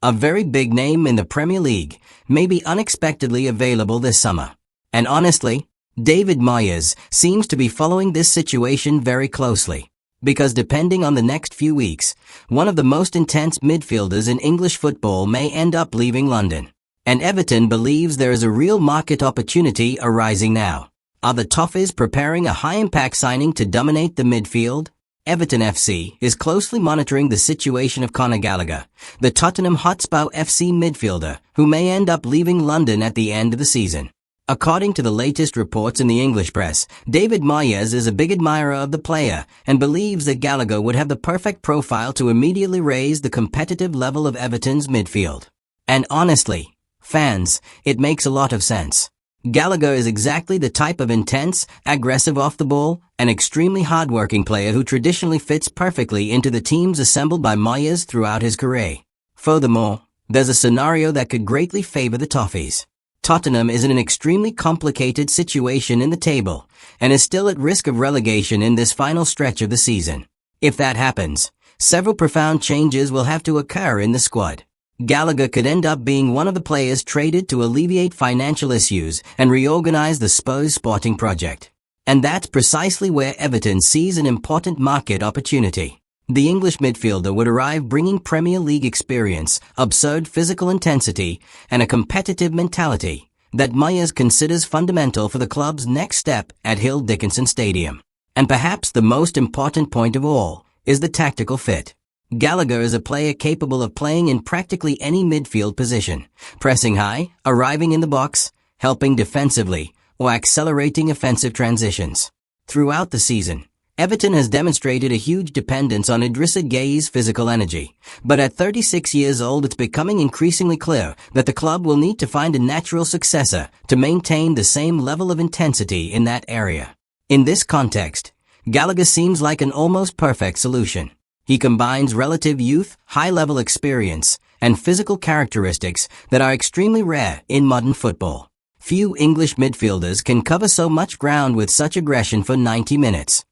a very big name in the Premier League, may be unexpectedly available this summer. And honestly, David Moyes seems to be following this situation very closely. Because depending on the next few weeks, one of the most intense midfielders in English football may end up leaving London. And Everton believes there is a real market opportunity arising now. Are the Toffees preparing a high-impact signing to dominate the midfield? Everton FC is closely monitoring the situation of Conor Gallagher, the Tottenham Hotspur FC midfielder, who may end up leaving London at the end of the season. According to the latest reports in the English press, David Moyes is a big admirer of the player and believes that Gallagher would have the perfect profile to immediately raise the competitive level of Everton's midfield. And honestly, fans, it makes a lot of sense. Gallagher is exactly the type of intense, aggressive off the ball, and extremely hard-working player who traditionally fits perfectly into the teams assembled by Moyes throughout his career. Furthermore, there's a scenario that could greatly favor the Toffees. Tottenham is in an extremely complicated situation in the table, and is still at risk of relegation in this final stretch of the season. If that happens, several profound changes will have to occur in the squad. Gallagher could end up being one of the players traded to alleviate financial issues and reorganize the Spurs sporting project. And that's precisely where Everton sees an important market opportunity. The English midfielder would arrive bringing Premier League experience, absurd physical intensity, and a competitive mentality that Moyes considers fundamental for the club's next step at Hill Dickinson Stadium. And perhaps the most important point of all is the tactical fit. Gallagher is a player capable of playing in practically any midfield position, pressing high, arriving in the box, helping defensively, or accelerating offensive transitions. Throughout the season, Everton has demonstrated a huge dependence on Idrissa Gueye's physical energy, but at 36 years old it's becoming increasingly clear that the club will need to find a natural successor to maintain the same level of intensity in that area. In this context, Gallagher seems like an almost perfect solution. He combines relative youth, high-level experience, and physical characteristics that are extremely rare in modern football. Few English midfielders can cover so much ground with such aggression for 90 minutes.